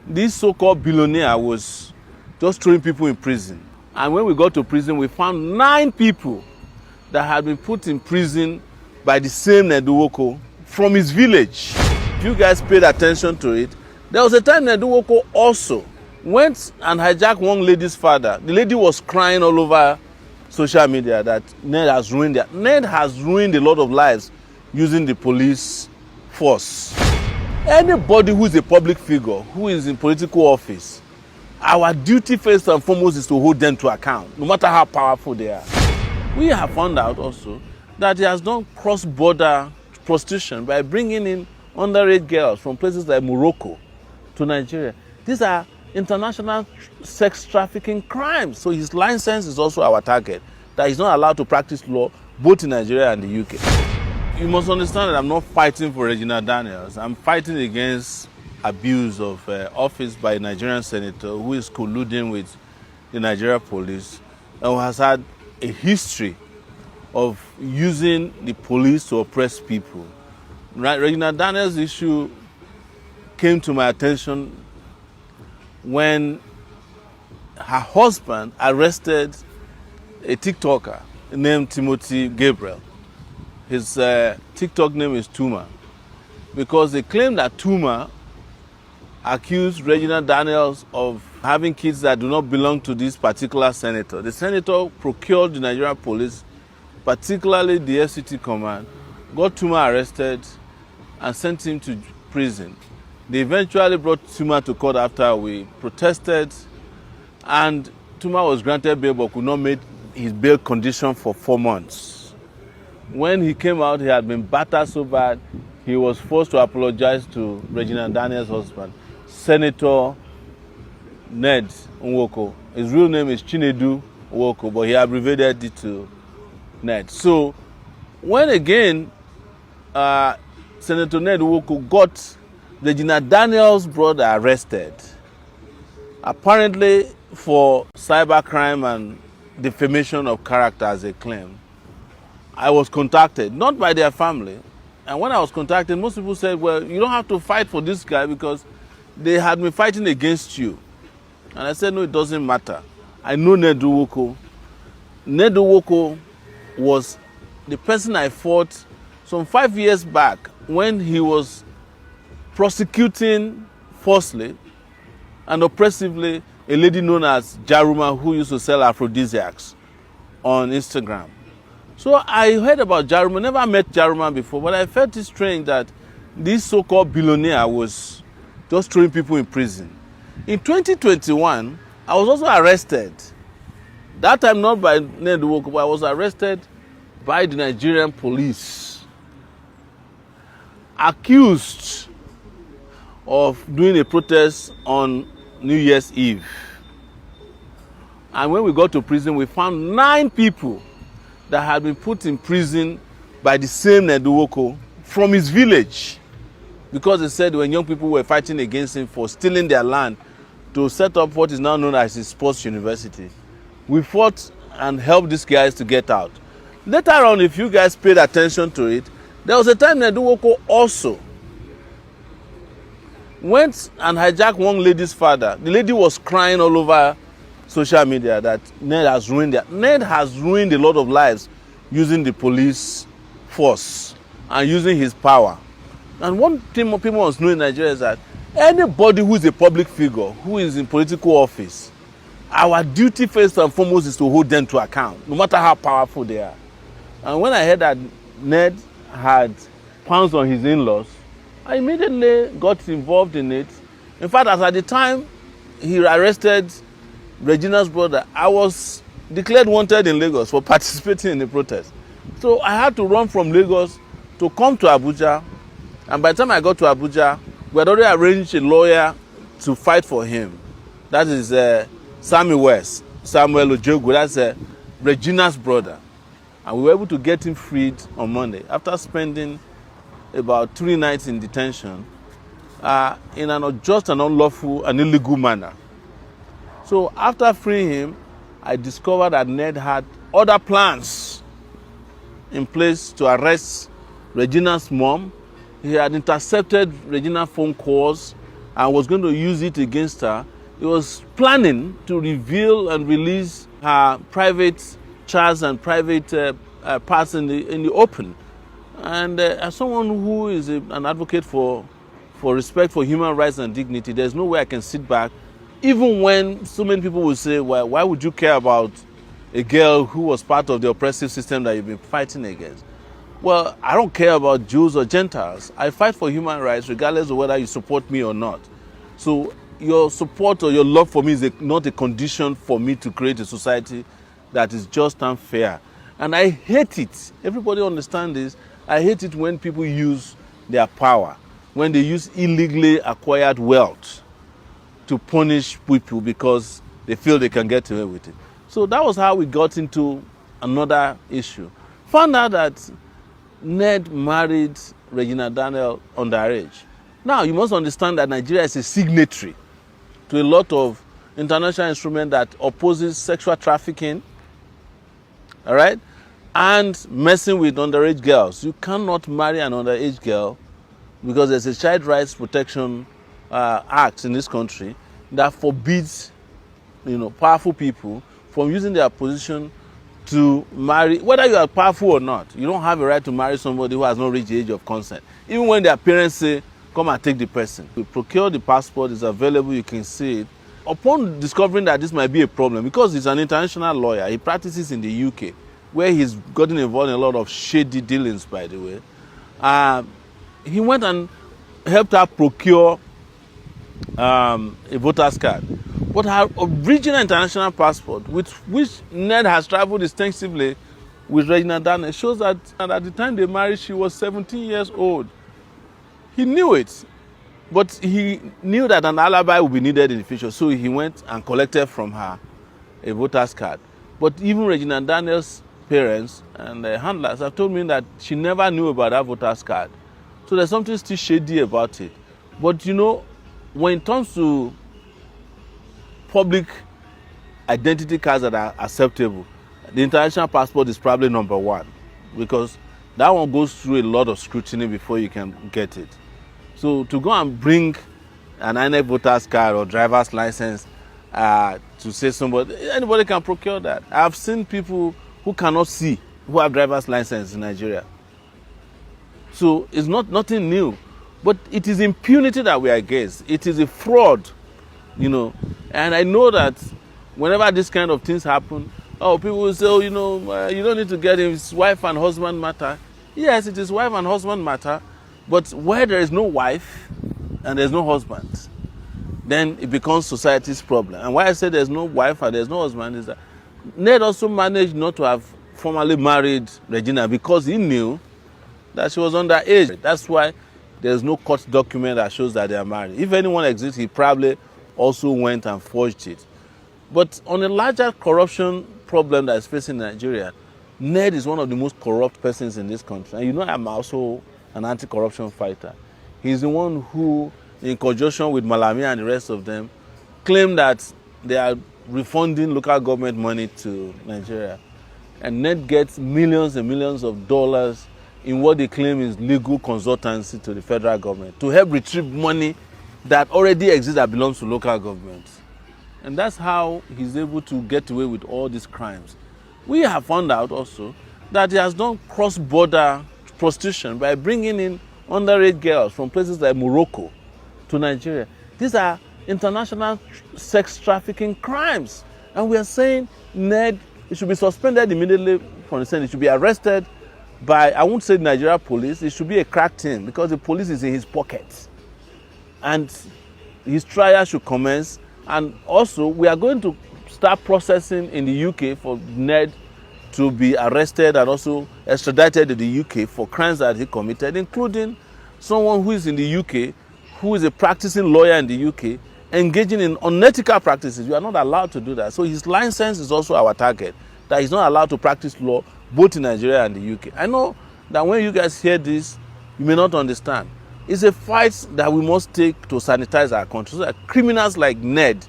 this so-called billionaire was just throwing people in prison. And when we got to prison, we found 9 people that had been put in prison by the same Ned Nwoko from his village. If you guys paid attention to it, there was a time Ned Nwoko also went and hijacked one lady's father. The lady was crying all over social media that Ned has ruined it. Ned has ruined a lot of lives using the police force. Anybody who is a public figure, who is in political office, our duty first and foremost is to hold them to account, no matter how powerful they are. We have found out also that he has done cross-border prostitution by bringing in underage girls from places like Morocco to Nigeria. These are international sex trafficking crimes. So his license is also our target, that he's not allowed to practice law both in Nigeria and the UK. You must understand that I'm not fighting for Regina Daniels. I'm fighting against abuse of office by a Nigerian senator who is colluding with the Nigerian police and who has had a history of using the police to oppress people. Regina Daniels' issue came to my attention when her husband arrested a TikToker named Gabriel. His TikTok name is Tuma, because they claim that Tuma accused Regina Daniels of having kids that do not belong to this particular senator. The senator procured the Nigerian police, particularly the FCT command, got Tuma arrested and sent him to prison. They eventually brought Tuma to court after we protested, and Tuma was granted bail but could not meet his bail condition for 4 months. When he came out, he had been battered so bad, he was forced to apologize to Regina Daniels' husband, Senator Ned Nwoko. His real name is Chinedu Nwoko, but he abbreviated it to Ned. So when again Senator Ned Nwoko got Regina Daniels' brother arrested, apparently for cybercrime and defamation of character as a claim, I was contacted, not by their family. And when I was contacted, most people said, well, you don't have to fight for this guy because they had been fighting against you. And I said, no, it doesn't matter. I know Ned Nwoko. Ned Nwoko was the person I fought some 5 years back when he was prosecuting falsely and oppressively a lady known as Jaruma who used to sell aphrodisiacs on Instagram. So I heard about Jaruma, never met Jaruma before, but I felt it strange that this so-called billionaire was just throwing people in prison. In 2021, I was also arrested. That time not by Ned Nwoko, but I was arrested by the Nigerian police, accused of doing a protest on New Year's Eve. And when we got to prison, we found 9 people that had been put in prison by the same Ned Nwoko from his village, because they said when young people were fighting against him for stealing their land to set up what is now known as his sports university. We fought and helped these guys to get out. Later on, if you guys paid attention to it, there was a time Ned Nwoko also went and hijacked one lady's father. The lady was crying all over social media that Ned has ruined it. Ned has ruined a lot of lives using the police force and using his power. And one thing people must know in Nigeria is that anybody who is a public figure, who is in political office, our duty first and foremost is to hold them to account, no matter how powerful they are. And when I heard that Ned had pounced on his in-laws, I immediately got involved in it. In fact, as at the time he arrested Regina's brother, I was declared wanted in Lagos for participating in the protest. So I had to run from Lagos to come to Abuja. And by the time I got to Abuja, we had already arranged a lawyer to fight for him. That is Samuel Ojogu, that's Regina's brother. And we were able to get him freed on Monday after spending about 3 nights in detention in an unjust and unlawful and illegal manner. So after freeing him, I discovered that Ned had other plans in place to arrest Regina's mom. He had intercepted Regina's phone calls and was going to use it against her. He was planning to reveal and release her private chats and private parts in the open. And as someone who is an advocate for respect for human rights and dignity, there's no way I can sit back, even when so many people will say, well, why would you care about a girl who was part of the oppressive system that you've been fighting against? Well, I don't care about Jews or Gentiles. I fight for human rights regardless of whether you support me or not. So your support or your love for me is not a condition for me to create a society that is just and fair. And I hate it. Everybody understands this. I hate it when people use their power, when they use illegally acquired wealth to punish people because they feel they can get away with it. So that was how we got into another issue. Found out that Ned married Regina Daniels underage. Now, you must understand that Nigeria is a signatory to a lot of international instruments that opposes sexual trafficking, all right, and messing with underage girls. You cannot marry an underage girl because there's a Child Rights Protection Act in this country that forbids, powerful people from using their position to marry, whether you are powerful or not. You don't have a right to marry somebody who has not reached the age of consent. Even when their parents say, come and take the person. We procure the passport, it's available, you can see it. Upon discovering that this might be a problem, because he's an international lawyer, he practices in the UK, where he's gotten involved in a lot of shady dealings, by the way. He went and helped her procure a voter's card. But her original international passport, with which Ned has traveled extensively with Regina Daniels, shows that at the time they married, she was 17 years old. He knew it, but he knew that an alibi would be needed in the future, so he went and collected from her a voter's card. But even Regina Daniels' parents and the handlers have told me that she never knew about that voter's card. So there's something still shady about it. But when it comes to public identity cards that are acceptable, the international passport is probably number one, because that one goes through a lot of scrutiny before you can get it. So to go and bring an INEC voter's card or driver's license to say anybody can procure that. I've seen people who cannot see who have driver's license in Nigeria. So it's nothing new, but it is impunity that we are against. It is a fraud. And I know that whenever this kind of things happen, people will say, you don't need to get him, it's wife and husband matter. Yes, it is wife and husband matter, but where there is no wife and there's no husband, then it becomes society's problem. And why I say there's no wife and there's no husband is that Ned also managed not to have formally married Regina because he knew that she was underage. That's why there's no court document that shows that they are married. If anyone exists, he probably also went and forged it. But on a larger corruption problem that is facing Nigeria, Ned is one of the most corrupt persons in this country. And I'm also an anti-corruption fighter. He's the one who, in conjunction with Malami and the rest of them, claimed that they are refunding local government money to Nigeria. And Ned gets millions and millions of dollars in what they claim is legal consultancy to the federal government to help retrieve money that already exists that belongs to local governments. And that's how he's able to get away with all these crimes. We have found out also that he has done cross-border prostitution by bringing in underage girls from places like Morocco to Nigeria. These are international sex trafficking crimes. And we are saying Ned, he should be suspended immediately from the Senate. He should be arrested by, I won't say the Nigeria police, it should be a crack team because the police is in his pocket. And his trial should commence. And also, we are going to start processing in the UK for Ned to be arrested and also extradited to the UK for crimes that he committed, including someone who is in the UK, who is a practicing lawyer in the UK, engaging in unethical practices. You are not allowed to do that. So his license is also our target, that he's not allowed to practice law both in Nigeria and the UK. I know that when you guys hear this, you may not understand. It's a fight that we must take to sanitize our country so that criminals like Ned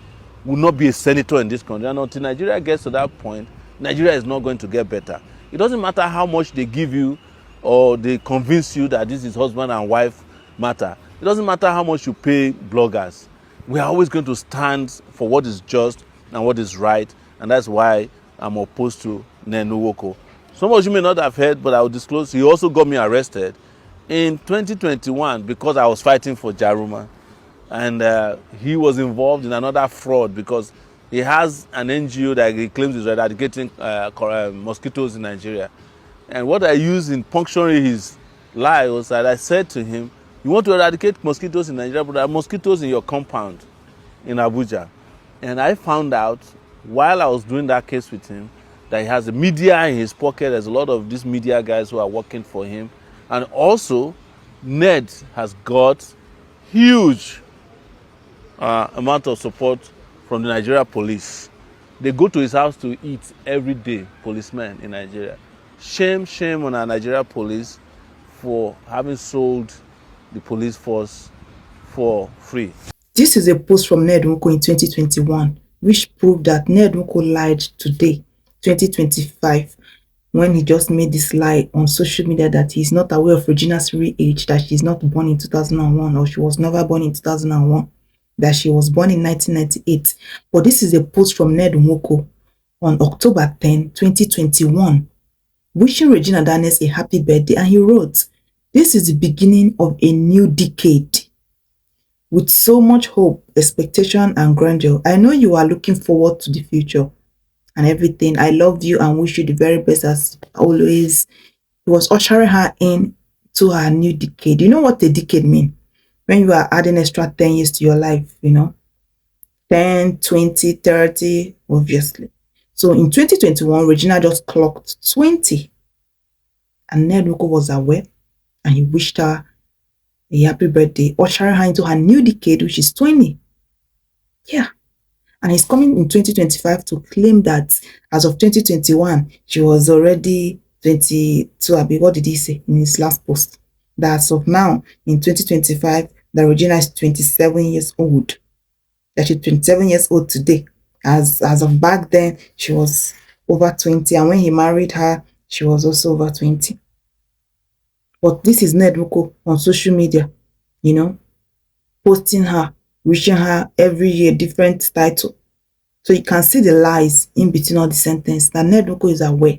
will not be a senator in this country. And until Nigeria gets to that point, Nigeria is not going to get better. It doesn't matter how much they give you or they convince you that this is husband and wife matter. It doesn't matter how much you pay bloggers. We are always going to stand for what is just and what is right, and that's why I'm opposed to Ned Nwoko. Some of you may not have heard, but I will disclose, he also got me arrested in 2021 because I was fighting for Jaruma. And he was involved in another fraud because he has an NGO that he claims is eradicating mosquitoes in Nigeria. And what I used in puncturing his lie was that I said to him, you want to eradicate mosquitoes in Nigeria, but there are mosquitoes in your compound in Abuja. And I found out while I was doing that case with him that he has the media in his pocket. There's a lot of these media guys who are working for him. And also, Ned has got huge amount of support from the Nigeria police. They go to his house to eat every day, policemen in Nigeria. Shame on our Nigeria police for having sold the police force for free. This is a post from Ned Nwoko in 2021, which proved that Ned Nwoko lied today, 2025, when he just made this lie on social media that he's not aware of Regina's real age, that she's not born in 2001 or she was never born in 2001, that she was born in 1998. But this is a post from Ned Nwoko on October 10, 2021, wishing Regina Daniels a happy birthday, and he wrote, "This is the beginning of a new decade. With so much hope, expectation, and grandeur, I know you are looking forward to the future and everything. I love you and wish you the very best as always." He was ushering her in to her new decade. You know what a decade means? When you are adding extra 10 years to your life, 10, 20, 30, obviously. So in 2021, Regina just clocked 20. And Ned Nwoko was aware and he wished her a happy birthday, ushering her into her new decade, which is 20. Yeah. And he's coming in 2025 to claim that as of 2021, she was already 22. What did he say in his last post? That as of now, in 2025, that Regina is 27 years old. That she's 27 years old today. As of back then, she was over 20. And when he married her, she was also over 20. But this is Ned Nwoko on social media, posting her, wishing her every year different title. So you can see the lies in between all the sentence that Ned Nwoko is aware.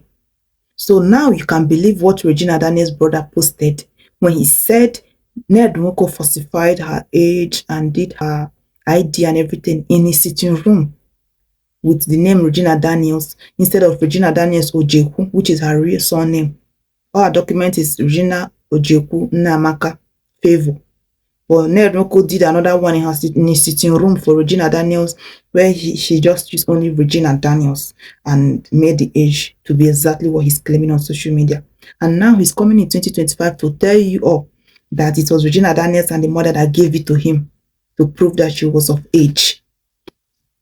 So now you can believe what Regina Daniels' brother posted when he said Ned Nwoko falsified her age and did her ID and everything in his sitting room with the name Regina Daniels instead of Regina Daniels Ojeku, which is her real surname. Our document is Regina Ojeku Nnamaka Favor. But Ned Nwoko did another one in his sitting room for Regina Daniels, where she just used only Regina Daniels and made the age to be exactly what he's claiming on social media. And now he's coming in 2025 to tell you all that it was Regina Daniels and the mother that gave it to him to prove that she was of age.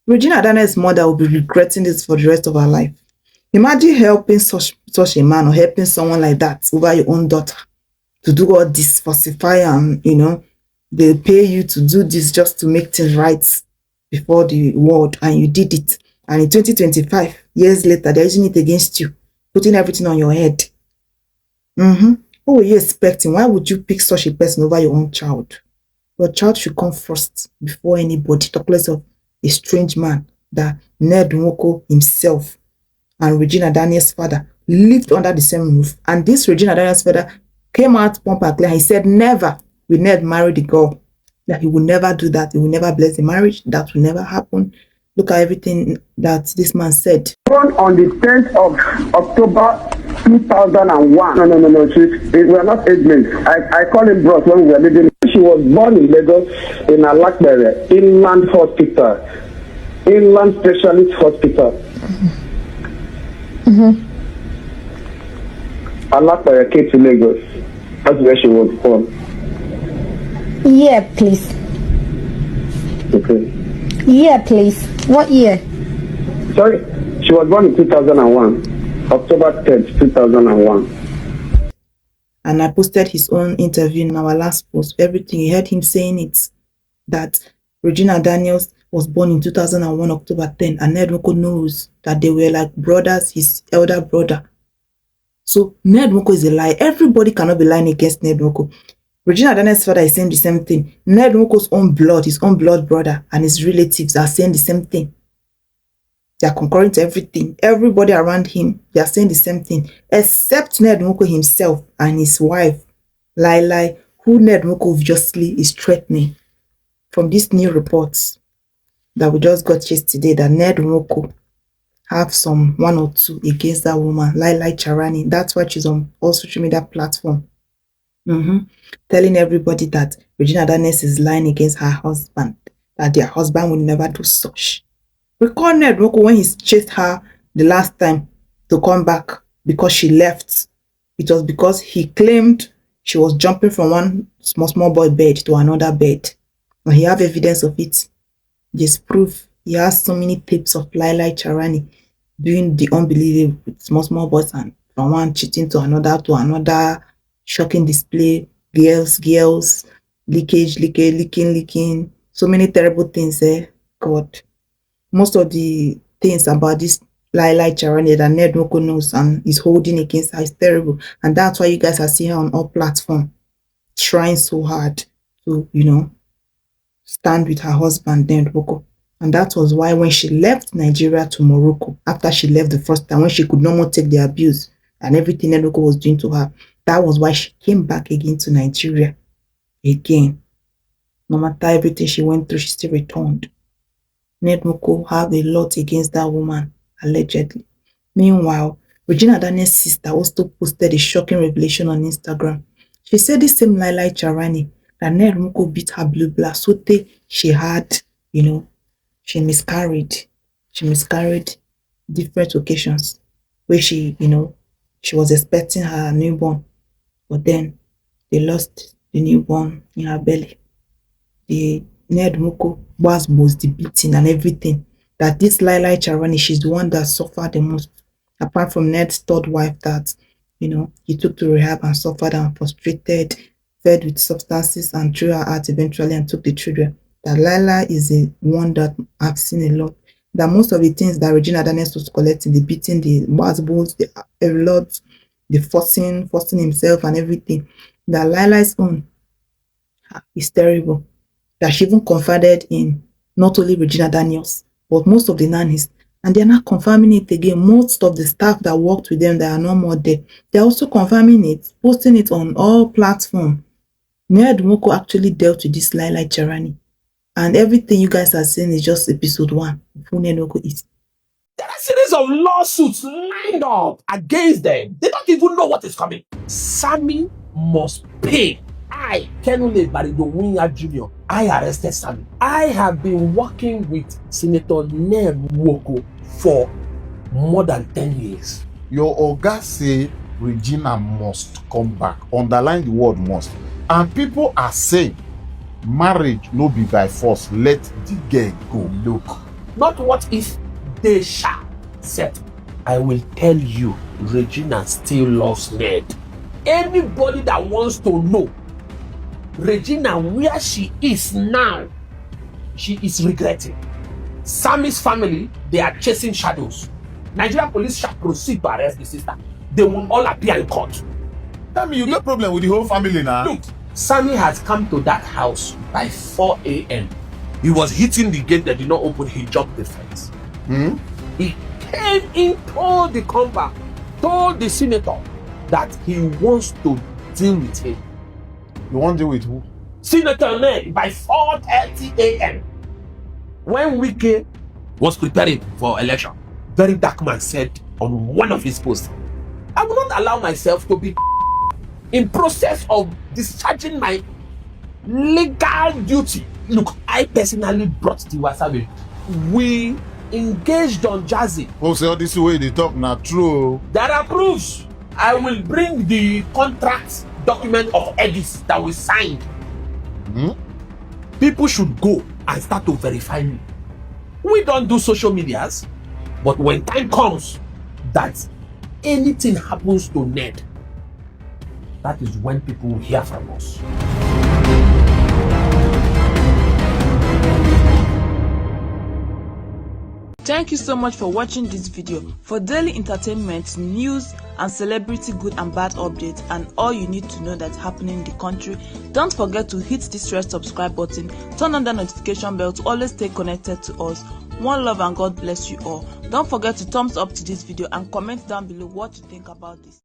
Regina Daniels' mother will be regretting this for the rest of her life. Imagine helping such a man or helping someone like that over your own daughter to do all this, falsify and, they pay you to do this just to make things right before the world, and you did it. And in 2025, years later, they're using it against you, putting everything on your head. What were you expecting? Why would you pick such a person over your own child? Your child should come first before anybody, talk less of a strange man that Ned Nwoko himself and Regina Daniels' father lived under the same roof. And this Regina Daniels' father came out pump and clear. He said never will Ned marry the girl. That he will never do that. He will never bless the marriage. That will never happen. Look at everything that this man said. Born on the 10th of October 2001. No. We are not age mates. I call him bros when we were living. She was born in Lagos in Alakbere, Inland Hospital. Inland Specialist Hospital. Alakbere, K to Lagos. That's where she was born. Yeah, please. Okay. Yeah, please. What year? Sorry, she was born in 2001, October 10th, 2001. And I posted his own interview in our last post. Everything, you heard him saying it, that Regina Daniels was born in 2001, October 10, and Ned Nwoko knows that they were like brothers, his elder brother. So Ned Nwoko is a lie. Everybody cannot be lying against Ned Nwoko. Regina Daniels' father is saying the same thing. Ned Nwoko's own blood, his own blood brother, and his relatives are saying the same thing. They are concurring to everything. Everybody around him, they are saying the same thing, except Ned Nwoko himself and his wife, Lai, who Ned Nwoko obviously is threatening. From these new reports that we just got yesterday, that Ned Nwoko have some 1 or 2 against that woman, Lai Charani. That's why she's on all social media platform. Telling everybody that Regina Daniels is lying against her husband, that their husband will never do such. Recall Ned Nwoko when he chased her the last time to come back because she left. It was because he claimed she was jumping from one small boy bed to another bed. And he have evidence of it. There's proof. He has so many tapes of Lai Charani doing the unbelievable with small boys, and from one cheating to another, shocking display, girls, leaking, so many terrible things there. God. Most of the things about this Lai Charani that Ned Nwoko knows and is holding against her is terrible. And that's why you guys are seeing her on all platforms trying so hard to, stand with her husband, Ned Nwoko. And that was why when she left Nigeria to Morocco, after she left the first time, when she could no more take the abuse and everything Ned Nwoko was doing to her, that was why she came back again to Nigeria. Again. No matter everything she went through, she still returned. Ned Nwoko have a lot against that woman, allegedly. Meanwhile, Regina Daniels' sister also posted a shocking revelation on Instagram. She said the same Lai Charani that Ned Nwoko beat her blue black so she had, she miscarried. She miscarried different occasions where she was expecting her newborn, but then they lost the newborn in her belly. The Ned Nwoko was the beating and everything. That this Lai Charani, she's the one that suffered the most. Apart from Ned's third wife that, he took to rehab and suffered and frustrated, fed with substances and threw her out eventually and took the children. That Lila is the one that I've seen a lot. That most of the things that Regina Daniels was collecting, the beating, the bulls, a lot, the forcing himself and everything, that Lila's own is terrible. That she even confided in not only Regina Daniels, but most of the nannies. And they're not confirming it again. Most of the staff that worked with them that are no more there, they're also confirming it, posting it on all platforms. Ned Nwoko actually dealt with this Lai Charani. And everything you guys are saying is just episode 1 of who Ned Nwoko is. There are a series of lawsuits lined up against them. They don't even know what is coming. Sammy must pay. I, Kenule Barido Jr., I arrested Sammy. I have been working with Senator Ned Nwoko for more than 10 years. Your oga say Regina must come back. Underline the word must. And people are saying marriage no be by force. Let the girl go. Look, not what if they shall settle. I will tell you, Regina still loves Ned. Anybody that wants to know Regina where she is now, she is regretting. Sammy's family, they are chasing shadows. Nigerian police shall proceed to arrest the sister. They will all appear in court. Tell me, you got problem with the whole family now? Look, Sammy has come to that house by 4 a.m. He was hitting the gate that did not open. He jumped the fence. He came in, told the combat, told the senator that he wants to deal with him. You want to deal with who? Senator Ned by 4:30 a.m. When Wike was preparing for election, very dark man said on one of his posts, I will not allow myself to be in process of discharging my legal duty. Look, I personally brought the wasabi. We engaged on Jazzy. Oh, say all this way they talk now true. There are proofs. I will bring the contract document of edits that we signed. People should go and start to verify me. We don't do social medias, but when time comes that anything happens to Ned, that is when people will hear from us. Thank you so much for watching this video. For daily entertainment, news, and celebrity good and bad updates, and all you need to know that's happening in the country, don't forget to hit this red subscribe button, turn on the notification bell to always stay connected to us. One love and God bless you all. Don't forget to thumbs up to this video and comment down below what you think about this.